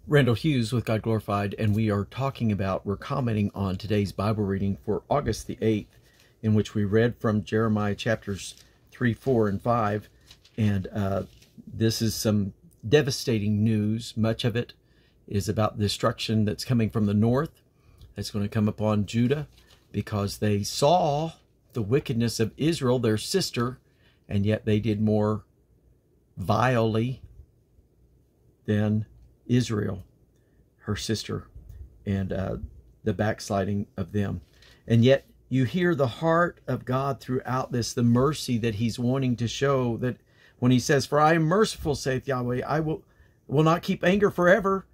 Randall Hughes with God Glorified, and we're commenting on today's Bible reading for August the 8th, in which we read from Jeremiah chapters 3, 4, and 5. And this is some devastating news. Much of it is about destruction that's coming from the north. That's going to come upon Judah because they saw the wickedness of Israel, their sister, and yet they did more vilely than Israel, her sister, and the backsliding of them. And yet you hear the heart of God throughout this, the mercy that he's wanting to show, that when he says, "For I am merciful, saith Yahweh, I will not keep anger forever."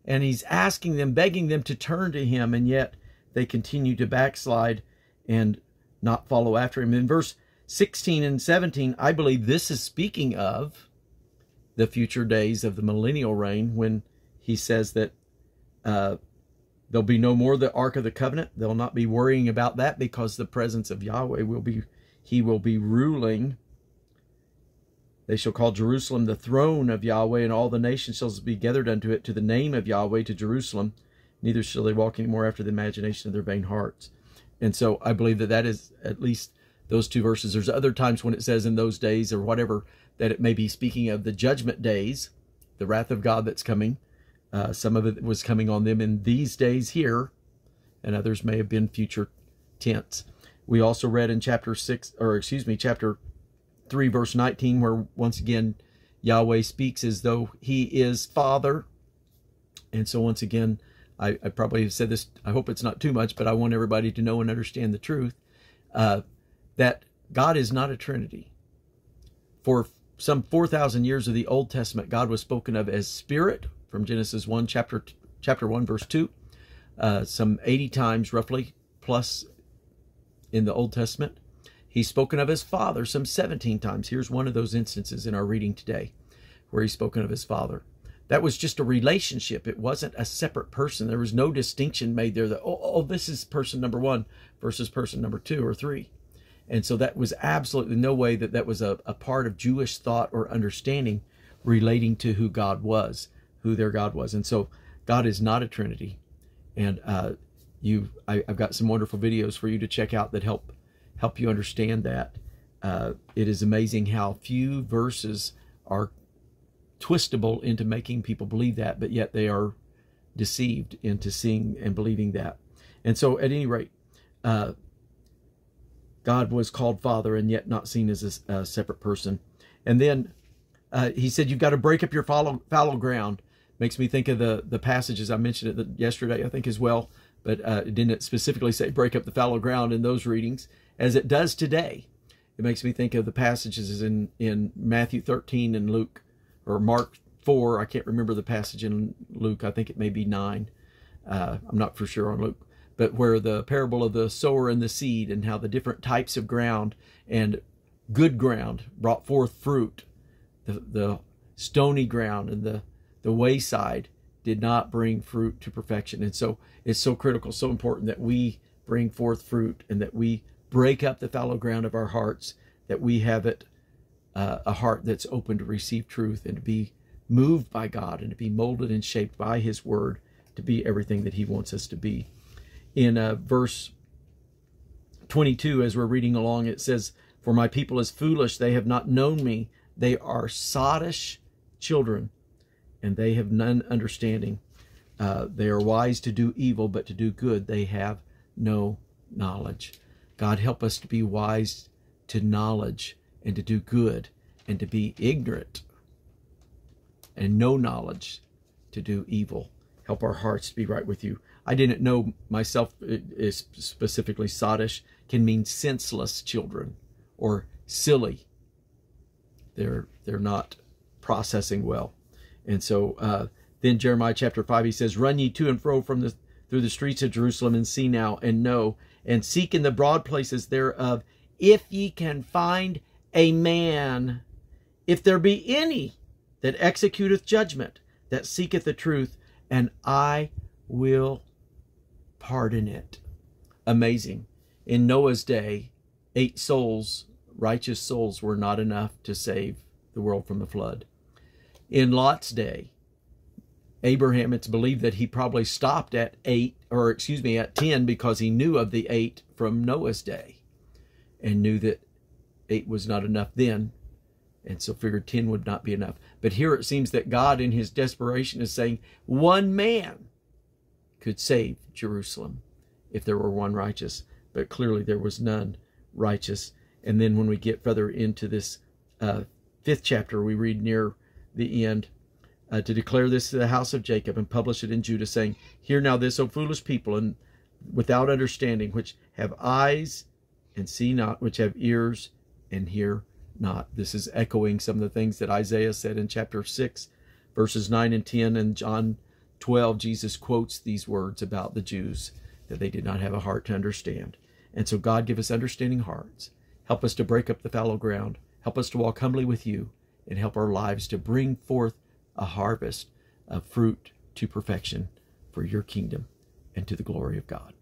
And he's asking them, begging them to turn to him, and yet they continue to backslide and not follow after him. In verse 16 and 17, I believe this is speaking of the future days of the millennial reign, when he says that there'll be no more the Ark of the Covenant. They'll not be worrying about that because the presence of Yahweh he will be ruling. They shall call Jerusalem the throne of Yahweh, and all the nations shall be gathered unto it, to the name of Yahweh, to Jerusalem. Neither shall they walk any more after the imagination of their vain hearts. And so I believe that is at least those two verses. There's other times when it says in those days or whatever, that it may be speaking of the judgment days, the wrath of God that's coming. Some of it was coming on them in these days here, and others may have been future tense. We also read in chapter 3, verse 19, where once again Yahweh speaks as though he is Father. And so once again, I probably have said this, I hope it's not too much, but I want everybody to know and understand the truth, that God is not a Trinity. For some 4,000 years of the Old Testament, God was spoken of as Spirit, from Genesis 1, chapter 1, verse 2, some 80 times roughly plus in the Old Testament. He's spoken of as Father some 17 times. Here's one of those instances in our reading today where he's spoken of as Father. That was just a relationship. It wasn't a separate person. There was no distinction made there that, oh, this is person number 1 versus person number 2 or 3. And so that was absolutely no way that was a part of Jewish thought or understanding relating to who God was, who their God was. And so God is not a Trinity. And I've got some wonderful videos for you to check out that help you understand that. It is amazing how few verses are twistable into making people believe that, but yet they are deceived into seeing and believing that. And so at any rate, God was called Father and yet not seen as a separate person. And then he said, you've got to break up your fallow ground. Makes me think of the passages I mentioned it yesterday, I think, as well. But it didn't specifically say break up the fallow ground in those readings, as it does today. It makes me think of the passages in Matthew 13 and Luke, or Mark 4. I can't remember the passage in Luke. I think it may be 9. I'm not for sure on Luke. But where the parable of the sower and the seed, and how the different types of ground, and good ground brought forth fruit. The stony ground and the wayside did not bring fruit to perfection. And so it's so critical, so important that we bring forth fruit, and that we break up the fallow ground of our hearts, that we have a heart that's open to receive truth and to be moved by God, and to be molded and shaped by his word to be everything that he wants us to be. In verse 22, as we're reading along, it says, "For my people is foolish, they have not known me. They are sottish children, and they have none understanding. They are wise to do evil, but to do good they have no knowledge." God, help us to be wise to knowledge, and to do good, and to be ignorant and no knowledge to do evil. Help our hearts to be right with you. I didn't know myself, is specifically sottish can mean senseless children, or silly. They're not processing well. And so then Jeremiah chapter 5, he says, "Run ye to and fro through the streets of Jerusalem, and see now, and know, and seek in the broad places thereof, if ye can find a man, if there be any that executeth judgment, that seeketh the truth, and I will pardon it." Amazing. In Noah's day, 8 souls, righteous souls, were not enough to save the world from the flood. In Lot's day, Abraham, it's believed that he probably stopped at 8, or excuse me, at 10, because he knew of the 8 from Noah's day and knew that 8 was not enough then, and so figured 10 would not be enough. But here it seems that God in his desperation is saying one man could save Jerusalem if there were one righteous, but clearly there was none righteous. And then when we get further into this 5th chapter, we read near the end, to declare this to the house of Jacob and publish it in Judah, saying, hear now this, O foolish people, and without understanding, which have eyes and see not, which have ears and hear not. This is echoing some of the things that Isaiah said in chapter 6, verses 9 and 10, and John 12. Jesus quotes these words about the Jews, that they did not have a heart to understand. And so God, give us understanding hearts. Help us to break up the fallow ground. Help us to walk humbly with you, and help our lives to bring forth a harvest of fruit to perfection for your kingdom and to the glory of God.